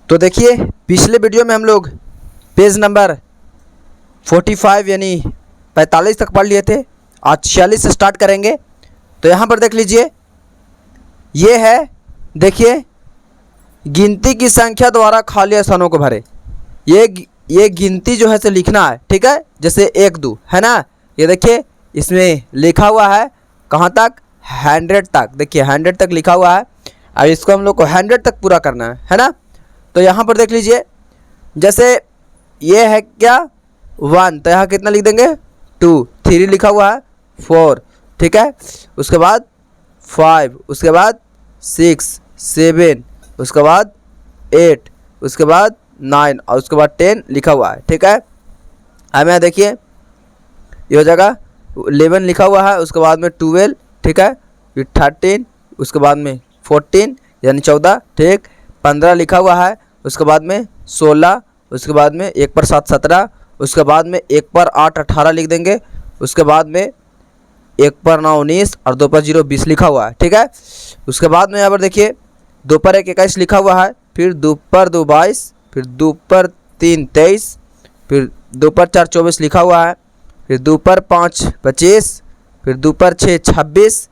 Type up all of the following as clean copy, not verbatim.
तो देखिए पिछले वीडियो में हम लोग पेज नंबर 45 यानी 45 तक पढ़ लिए थे। आज 46 से स्टार्ट करेंगे। तो यहाँ पर देख लीजिए, ये है, देखिए गिनती की संख्या द्वारा खाली स्थानों को भरे। ये गिनती जो है से लिखना है, ठीक है। जैसे 1 2 है ना, ये देखिए इसमें लिखा हुआ है कहाँ तक, 100 तक। देखिए 100 तक लिखा हुआ है। अब इसको हम लोग को 100 तक पूरा करना है ना। तो यहाँ पर देख लीजिए, जैसे ये है क्या 1, तो यहाँ कितना लिख देंगे 2, 3 लिखा हुआ है 4, ठीक है। उसके बाद 5, उसके बाद 6 7, उसके बाद 8, उसके बाद 9 और उसके बाद 10 लिखा हुआ है, ठीक है। अब यहाँ देखिए ये हो जाएगा 11 लिखा हुआ है, उसके बाद में 12, ठीक है, फिर 13, उसके बाद में 14 यानी 14, ठीक, 15 लिखा हुआ है, उसके बाद में 16, उसके बाद में 1 पर 7 17, उसके बाद में 1 पर 8 18 लिख देंगे, उसके बाद में 1 पर 9 19 और 2 पर 0 20 लिखा हुआ है, ठीक है। उसके बाद में यहाँ पर देखिए 2 पर 1 21 लिखा हुआ है, फिर 2 पर 2 22, फिर 2 पर 3 23, फिर 2 पर 4 24 लिखा हुआ है, फिर 2 पर 5 25, फिर 2 पर 6 26,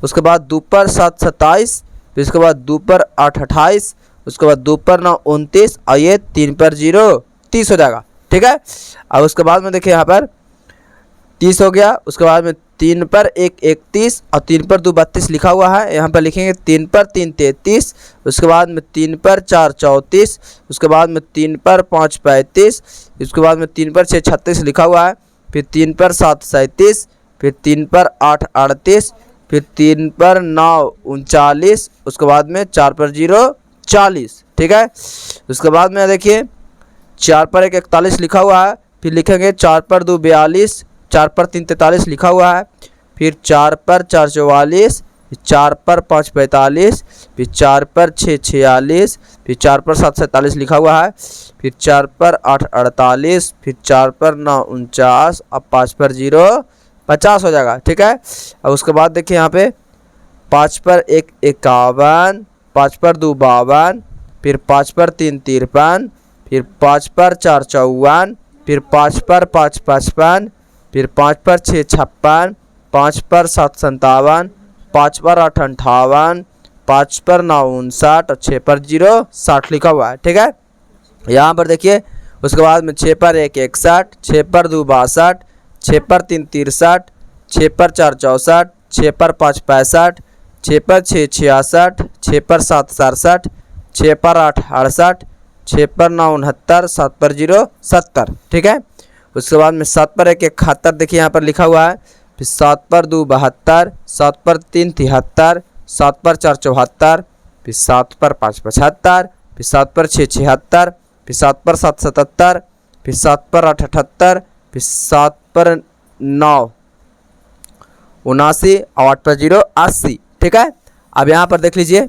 उसके बाद 2 पर 7 27, फिर उसके बाद 2 पर 8 28, उसके बाद 2 पर 9 29 और ये 3 पर 0 30 हो जाएगा, ठीक है। और उसके बाद में देखिए यहाँ पर 30 हो गया, उसके बाद में 3 पर 1 31 और 3 पर 2 32 लिखा हुआ है। यहाँ पर लिखेंगे 3 पर 3 33, उसके बाद में 3 पर 4 34, उसके बाद में 3 पर 5 35, उसके बाद में 3 पर 6 36 लिखा हुआ है, फिर 3 पर 7 37, फिर 3 पर 8 38, फिर 3 पर 9 39, उसके बाद में 4 पर 0 40, ठीक है। उसके बाद में देखिए 4 पर 1 41 लिखा हुआ है, फिर लिखेंगे 4 पर 2 42, 4 पर 3 43 लिखा हुआ है, फिर 4 पर 4 44, फिर 4 पर 5 45, फिर 4 पर 6 46, फिर 4 पर 7 47 लिखा हुआ है, फिर 4 पर 8 48, फिर 4 पर 9 49 और 5 पर 0 50 हो जाएगा, ठीक है। और उसके बाद देखिए यहाँ पे 5 पर 1 51, 5 पर 2 52, फिर 5 पर 3 53, फिर 5 पर 4 54, फिर 5 पर 5 55, फिर 5 पर 6 56, 5 पर 7 57, 5 पर 8 58, 5 पर 9 59 और 6 पर 0 60 लिखा हुआ है, ठीक है। यहाँ पर देखिए उसके बाद में 6 पर 1 61, 6 पर 2 62, 6 पर 3 63, 6 पर 4 64, 6 पर 5 65, 6 पर 6 66, 6 पर 7 67, 6 पर 8 68, 6 पर 9 69, 7 पर 0 70, ठीक है। उसके बाद में 7 पर 1 71 देखिए यहाँ पर लिखा हुआ है, फिर 7 पर 2 72, 7 पर 3 73, 7 पर 4 74, फिर 7 पर 5 75, फिर 7 पर 6 76, फिर 7 पर 7 77, फिर 7 पर 8 78, फिर 7 पर 9 79 और 8 पर 0 80, ठीक है। अब यहाँ पर देख लीजिए,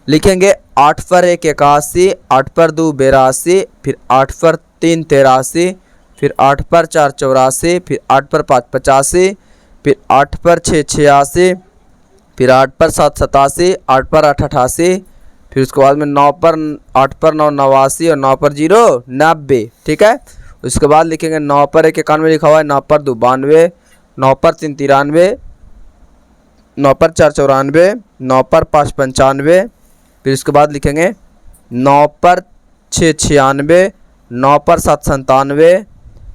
लिखेंगे 8 पर 1 81, 8 पर 2 82, फिर 8 पर 3 83, फिर 8 पर 4 84, फिर 8 पर 5 85, फिर 8 पर 6 86, फिर 8 पर 7 87, 8 पर 8 88, फिर उसके बाद में 9 पर 8 पर 9 89 और 9 पर 0 90, ठीक है। उसके बाद लिखेंगे 9 पर 1 91 लिखा हुआ है, 9 पर 2 92, 9 पर 3 93, 9 पर 4 94, 9 पर 5 95, फिर उसके बाद लिखेंगे 9 पर 6 96, 9 पर 7 97,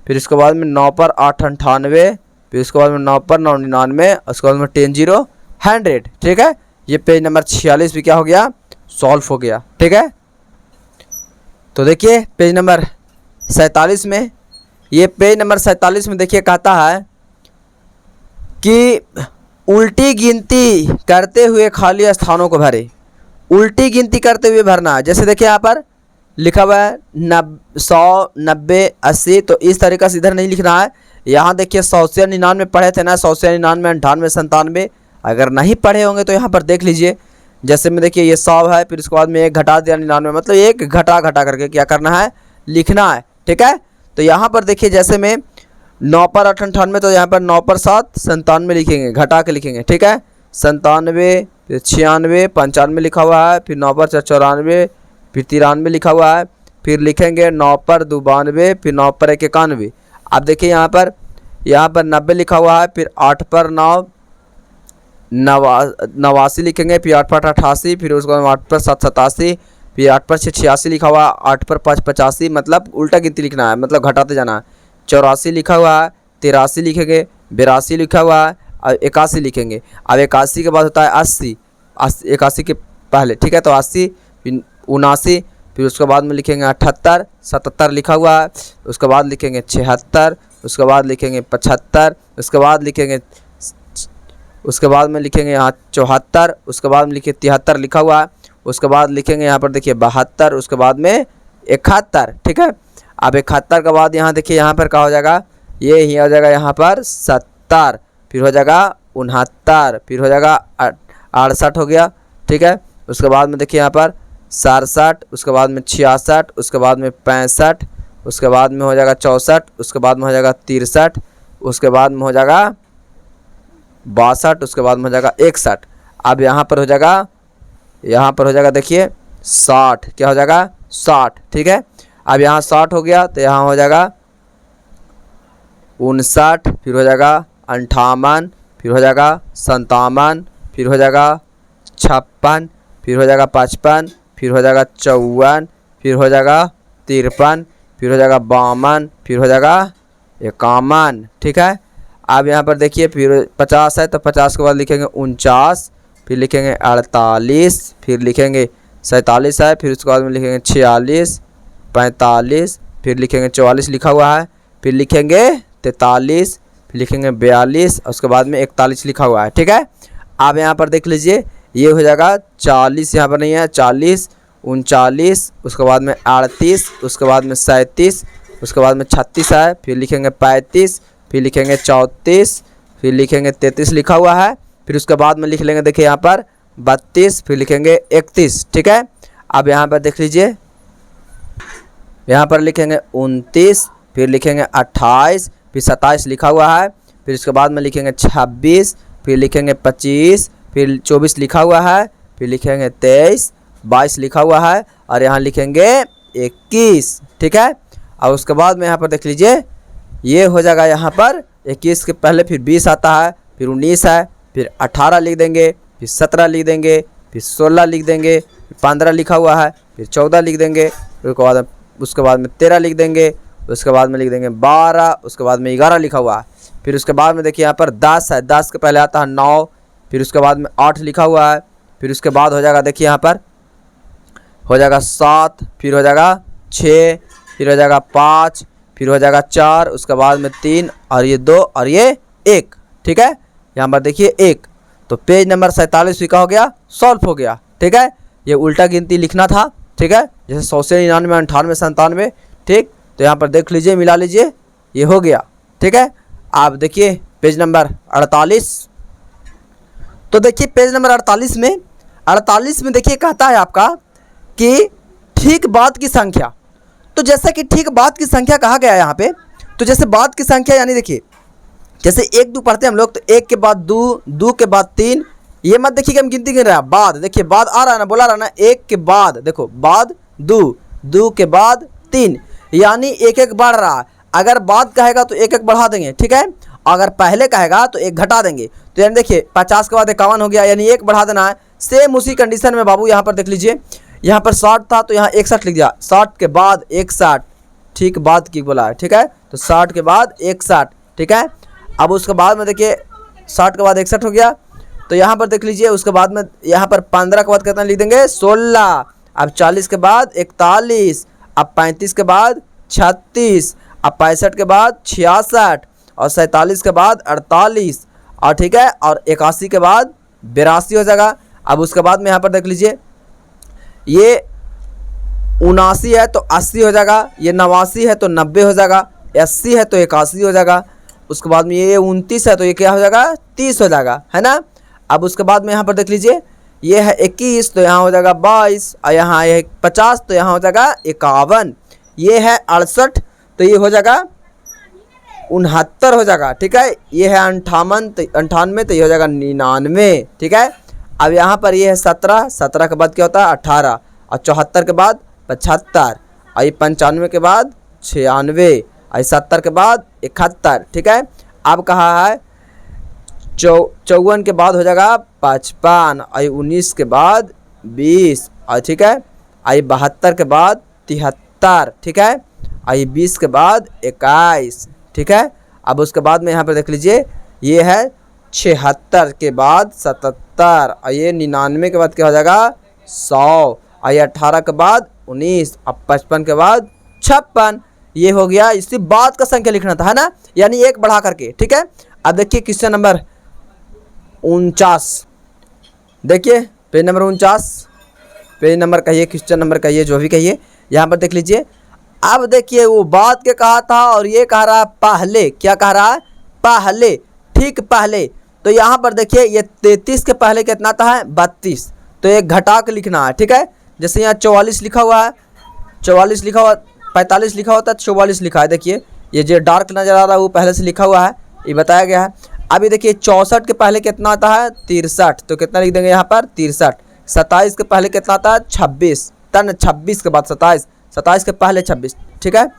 फिर उसके बाद में 9 पर 8 98, फिर उसके बाद में 9 पर 9 99, उसके बाद में 10 0 100, ठीक है। ये पेज नंबर 46 भी क्या हो गया, सॉल्व हो गया, ठीक है। तो देखिए पेज नंबर 47 में, ये पेज नंबर 47 में देखिए कहता है कि उल्टी गिनती करते हुए खाली स्थानों को भरे। उल्टी गिनती करते हुए भरना है। जैसे देखिए यहाँ पर लिखा हुआ है 100 90 80, तो इस तरीक़ा से इधर नहीं लिखना है। यहाँ देखिए 100 से 99 पढ़े थे ना, 100 से 99 98 97, अगर नहीं पढ़े होंगे तो यहाँ पर देख लीजिए। जैसे में देखिए ये 100 है, फिर उसके बाद में एक घटा दिया 99, मतलब एक घटा करके क्या करना है, लिखना है, ठीक है। तो यहाँ पर देखिए जैसे में 9 पर 8 98, तो यहाँ पर 9 पर 7 97 लिखेंगे, घटा के लिखेंगे, ठीक है। 97, फिर 96 95 लिखा हुआ है, फिर 9 पर 4 94, फिर 93 लिखा हुआ है, फिर लिखेंगे 9 पर 2 92, फिर 9 पर 1 91। अब देखिए यहाँ पर 90 लिखा हुआ है, फिर 8 पर 9 89 लिखेंगे, फिर 8 पर 88, फिर उसके बाद 8 पर 7 87, फिर 8 पर 6 86 लिखा हुआ है, 8 पर 5 85, मतलब उल्टा गिनती लिखना है, मतलब घटाते जाना है। 84 लिखा हुआ है, 83 लिखेंगे, 82 लिखा हुआ है और 81 लिखेंगे। अब 81 के बाद होता है 80, 81 के पहले, ठीक है। तो 80, फिर 79, फिर उसके बाद में लिखेंगे 78, 77 लिखा हुआ है, उसके बाद लिखेंगे 76, उसके बाद लिखेंगे 75, उसके बाद में लिखेंगे यहाँ 74, उसके बाद में लिखिए 73 लिखा हुआ है, उसके बाद लिखेंगे यहाँ पर देखिए 72, उसके बाद में 71, ठीक है। अब 71 के बाद यहाँ देखिए यहाँ पर क्या हो जाएगा, ये ही हो जाएगा यहाँ पर 70, फिर हो जाएगा 69, फिर हो जाएगा 68 हो गया, ठीक है। उसके बाद में देखिए यहाँ पर 67, उसके बाद में 66, उसके बाद में 65, उसके बाद में हो जाएगा 64, उसके बाद में हो जाएगा 63, उसके बाद में हो जाएगा 62, उसके बाद में हो जाएगा 61। अब यहाँ पर हो जाएगा देखिए 60, क्या हो जाएगा 60, ठीक है। अब यहाँ 60 हो गया तो यहाँ हो जाएगा 59, फिर हो जाएगा 58, फिर हो जाएगा 57, फिर हो जाएगा 56, फिर हो जाएगा 55, फिर हो जाएगा 54, फिर हो जाएगा 53, फिर हो जाएगा 52, फिर हो जाएगा 51, ठीक है। अब यहाँ पर देखिए फिर 50 है तो 50 के बाद लिखेंगे 49, फिर लिखेंगे 48, फिर लिखेंगे 47 है, फिर उसके बाद में लिखेंगे 46, 45, फिर लिखेंगे 44 लिखा हुआ है, फिर लिखेंगे 43, फिर लिखेंगे 42, उसके बाद में 41 लिखा हुआ है, ठीक है। अब यहाँ पर देख लीजिए ये हो जाएगा 40, यहाँ पर नहीं है 40, 39, उसके बाद में 38, उसके बाद में 37, उसके बाद में 36 है, फिर लिखेंगे 35, फिर लिखेंगे 34, फिर लिखेंगे 33 लिखा हुआ है, फिर उसके बाद में लिख लेंगे देखिए यहाँ पर 32, फिर लिखेंगे 31, ठीक है। अब यहाँ पर देख लीजिए यहाँ पर लिखेंगे 29, फिर लिखेंगे 28, फिर 27 लिखा हुआ है, फिर उसके बाद में लिखेंगे 26, फिर लिखेंगे 25, फिर 24 लिखा हुआ है, फिर लिखेंगे 23, 22 लिखा हुआ है और यहाँ लिखेंगे 21, ठीक है। और उसके बाद में यहाँ पर देख लीजिए ये हो जाएगा यहाँ पर 21 के पहले फिर 20 आता है, फिर 19 है, फिर 18 लिख देंगे, फिर 17 लिख देंगे, फिर 16 लिख देंगे, फिर 15 लिखा हुआ है, फिर 14 लिख देंगे, फिर उसके बाद में 13 लिख देंगे, उसके बाद में लिख देंगे 12, उसके बाद में 11 लिखा हुआ है, फिर उसके बाद में देखिए यहाँ पर 10 है, 10 के पहले आता है 9, फिर उसके बाद में 8 लिखा हुआ है, फिर उसके बाद हो जाएगा देखिए यहाँ पर हो जाएगा 7, फिर हो जाएगा 6, फिर हो जाएगा 5, फिर हो जाएगा 4, उसके बाद में 3 और ये 2 और ये 1, ठीक है। यहाँ पर देखिए 1, तो पेज नंबर 47 का हो गया सॉल्व हो गया, ठीक है। ये उल्टा गिनती लिखना था, ठीक है, जैसे 100 से 99, 98, 97, ठीक। तो यहाँ पर देख लीजिए, मिला लीजिए, ये हो गया, ठीक है। आप देखिए पेज नंबर 48, तो देखिए पेज नंबर 48 में देखिए कहता है आपका कि ठीक बाद की संख्या। तो जैसा कि ठीक बाद की संख्या कहा गया है यहाँ पे, तो जैसे बाद की संख्या यानी देखिए जैसे 1 2 पढ़ते हैं हम लोग, तो 1 के बाद 2, 2 के बाद 3, ये मत देखिए कि हम गिनती गिन रहे हैं, बाद देखिए बाद आ रहा है ना, बोला रहा ना 1 के बाद, देखो बाद 2, 2 के बाद 3, यानी 1 1 बढ़ रहा है। अगर बाद कहेगा तो 1 1 बढ़ा देंगे, ठीक है। अगर पहले कहेगा तो 1 घटा देंगे, तो यानी देखिए 50 के बाद 51 हो गया, यानी 1 बढ़ा देना है। सेम उसी कंडीशन में बाबू यहाँ पर देख लीजिए, यहाँ पर 60 था तो यहाँ 61 लिख दिया, 60 के बाद 61, ठीक बाद की बोला है, ठीक है। तो 60 के बाद 61, ठीक है। अब उसके बाद में देखिए 60 के बाद 61 हो गया, तो यहाँ पर देख लीजिए उसके बाद में यहाँ पर 15 के बाद कितना लिख देंगे 16, अब 40 के बाद 41, अब 35 के बाद 36, अब 65 के बाद 66 और 47 के बाद 48 और ठीक है, और 81 के बाद 82 हो जाएगा। अब उसके बाद में यहाँ पर देख लीजिए ये 79 है तो 80 हो जाएगा, ये 89 है तो 90 हो जाएगा, 80 है तो 81 हो जाएगा। उसके बाद में ये 29 है तो ये क्या हो जाएगा 30 हो जाएगा, है ना। अब उसके बाद में यहाँ पर देख लीजिए ये है 21 तो यहाँ हो जाएगा 22, और यहाँ है 50 तो यहाँ हो जाएगा 51, ये है 68 तो ये हो जाएगा 69 हो जाएगा, ठीक है। ये है 98 तो ये हो जाएगा 99, ठीक है। अब यहाँ पर ये है 17 के बाद क्या होता है 18, और 74 के बाद 75, और ये 95 के बाद 96, और 70 के बाद 71। ठीक है, अब कहा है 54 के बाद हो जाएगा 55, और 19 के बाद 20, और ठीक है, और 72 के बाद 73। ठीक है, और 20 के बाद 21। ठीक है, अब उसके बाद में यहाँ पर देख लीजिए ये है 76 के बाद 77, और ये 99 के बाद क्या हो जाएगा 100, और ये 18 के बाद 19, और 55 के बाद 56। ये हो गया, इसी बाद का संख्या लिखना था, है ना, यानी एक बढ़ा करके। ठीक है, अब देखिए क्वेश्चन नंबर 49, देखिए पेज नंबर 49, पेज नंबर कहिए, क्वेश्चन नंबर कहिए, जो भी कहिए, यहाँ पर देख लीजिए। अब देखिए वो बाद के कहा था और ये कह रहा है पहले, क्या कह रहा है पहले, ठीक पहले। तो यहाँ पर देखिए ये 33 के पहले कितना था है 32, तो एक घटा के लिखना है। ठीक है, जैसे यहाँ 44 लिखा हुआ है, 44 लिखा हुआ, 45 लिखा होता है, 44 लिखा है। देखिए ये जो डार्क नज़र आ रहा है वो पहले से लिखा हुआ है, ये बताया गया है। अभी देखिए 64 के पहले कितना आता है 63, तो कितना लिख देंगे यहाँ पर 63। 27 के पहले कितना आता है 26, तन 26 के बाद 27, 27 के पहले 26। ठीक है,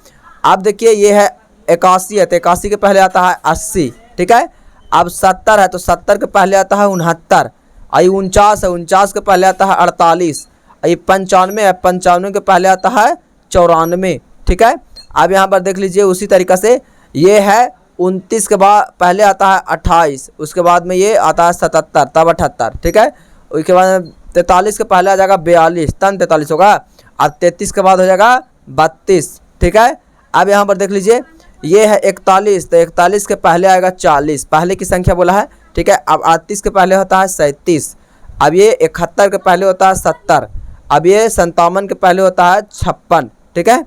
अब देखिए ये है 81 है, तो 81 के पहले आता है 80। ठीक है, अब 70 है, तो 70 के पहले आता है 69, और 49 है, 49 के पहले आता है 48, और 95 है, 95 के पहले आता है 94। ठीक है, अब यहाँ पर देख लीजिए उसी तरीक़ा से ये है 29 के बाद पहले आता है 28, उसके बाद में ये आता है 77, तब 78। ठीक है, उसके बाद 43 के पहले आ जाएगा 42, तन 43 होगा। अब 33 के बाद हो जाएगा 32। ठीक है, अब यहाँ पर देख लीजिए ये है 41, तो 41 के पहले आएगा 40, पहले की संख्या बोला है। ठीक है, अब 38 के पहले होता है 37, अब ये 71 के पहले होता है 70, अब ये 57 के पहले होता है 56। ठीक है,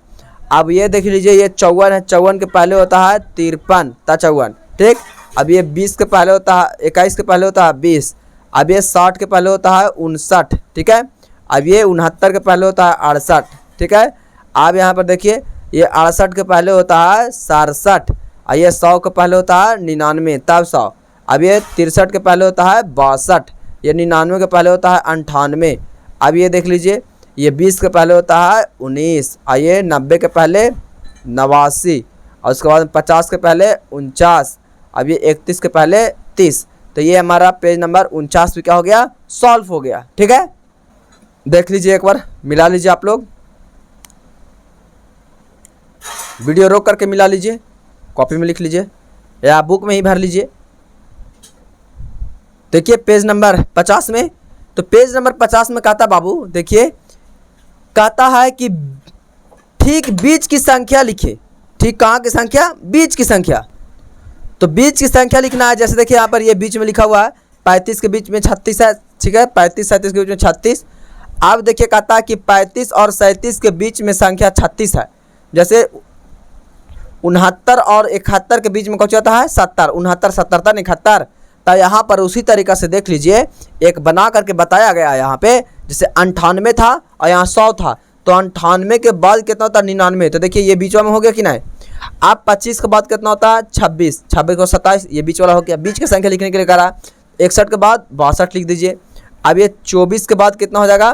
अब ये देख लीजिए ये 54 है, 54 के पहले होता है 53, 54। ठीक, अब ये 20 के पहले होता है, 21 के पहले होता है 20, अब ये 60 के पहले होता है 59। ठीक है, अब ये 69 के पहले होता है 68। ठीक है, अब यहाँ पर देखिए ये 68 के पहले होता है 67, और ये 100 के पहले होता है 99, तब 100। अब ये 63 के पहले होता है 62, ये 99 के पहले होता है 98। अब ये देख लीजिए ये 20 के पहले होता है 19, और ये 90 के पहले 89, और उसके बाद 50 के पहले 49, अब ये 31 के पहले 30। तो ये हमारा पेज नंबर 49 भी क्या हो गया सॉल्व हो गया। ठीक है, देख लीजिए एक बार मिला लीजिए, आप लोग वीडियो रोक करके मिला लीजिए, कॉपी में लिख लीजिए या बुक में ही भर लीजिए। देखिए पेज नंबर 50 में, तो पेज नंबर 50 में कहता बाबू, देखिए कहता है कि ठीक बीच की संख्या लिखे। ठीक कहाँ की संख्या, बीच की संख्या। तो बीच की संख्या लिखना है, जैसे देखिए यहाँ पर ये बीच में लिखा हुआ है 35 के बीच में 36 है। ठीक है, 35 37 के बीच में 36। अब देखिए कहता है कि 35 और 37 के बीच में संख्या 36 है। जैसे 69 और 71 के बीच में कौन जाता है 70, 69 77 71। तो यहाँ पर उसी तरीक़ा से देख लीजिए एक बना करके बताया गया है यहाँ पे, जैसे 98 था और यहाँ 100 था, तो 98 के बाद कितना होता है 99। तो देखिए ये बीच में हो गया कि नहीं। अब 25 के बाद कितना होता है 26, 26 को 27, ये बीच वाला हो गया। बीच की संख्या लिखने के लिए कह रहा है 61 के बाद 62 लिख दीजिए। अब ये 24 के बाद कितना हो जाएगा,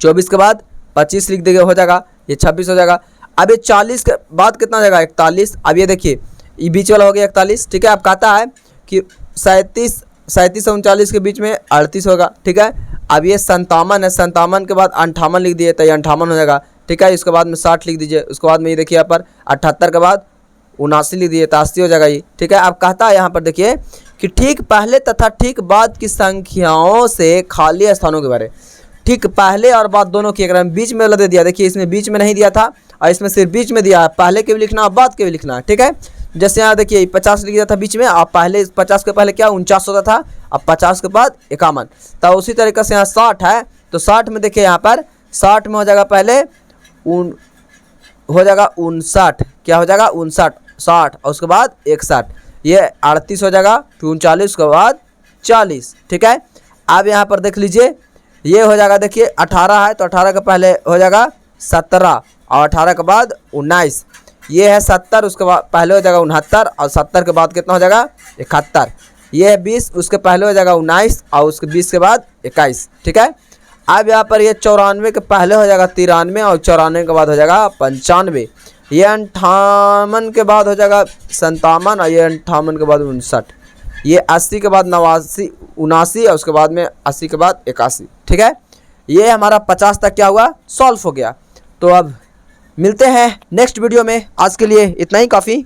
24 के बाद 25 लिख देंगे, हो जाएगा ये 26 हो जाएगा। अब ये 40 के बाद कितना हो जाएगा 41। अब ये देखिए ये बीच वाला हो गया 41। ठीक है, अब कहता है कि 37 से 39 के बीच में 38 होगा। ठीक है, अब ये 57 है, 57 के बाद 58 लिख दिए तो ये 58 हो जाएगा। ठीक है, इसके बाद में 60 लिख दीजिए। उसके बाद में ये देखिए यहाँ पर 78 के बाद 79 लिख दिए तो 80 हो जाएगा ये। ठीक है, अब कहता है यहाँ पर देखिए कि ठीक पहले तथा ठीक बाद की संख्याओं से खाली स्थानों के बारे। ठीक पहले और बाद दोनों की, अगर बीच में वाला दे दिया, देखिए इसमें बीच में नहीं दिया था और इसमें सिर्फ बीच में दिया है, पहले के भी लिखना और बाद के भी लिखना है। ठीक है, जैसे यहाँ देखिए 50 लिख दिया था बीच में, अब पहले 50 के पहले क्या 49 होता था, अब 50 के बाद 51। तो उसी तरीके से यहाँ 60 है, तो 60 में देखिए यहाँ पर 60 में हो जाएगा पहले हो जाएगा 59, क्या हो जाएगा 59 60, और उसके बाद 61, ये 38 हो जाएगा, फिर 39 के बाद 40। ठीक है, अब यहाँ पर देख लीजिए ये हो जाएगा, देखिए 18 है तो 18 के पहले हो जाएगा 17 और 18 के बाद 19, ये है 70, उसके बाद पहले हो जाएगा 69 और 70 के बाद कितना हो जाएगा 71, ये है 20, उसके पहले हो जाएगा 19 और उसके 20 के बाद 21। ठीक है, अब यहाँ पर ये 94 के पहले हो जाएगा 93 और 94 के बाद हो जाएगा 95। ये 58 के बाद हो जाएगा 57 और ये 58 के बाद 59। ये 80 के बाद 89 79 और उसके बाद में 80 के बाद 81। ठीक है, ये हमारा 50 तक क्या हुआ, सॉल्व हो गया। तो अब मिलते हैं नेक्स्ट वीडियो में, आज के लिए इतना ही काफ़ी।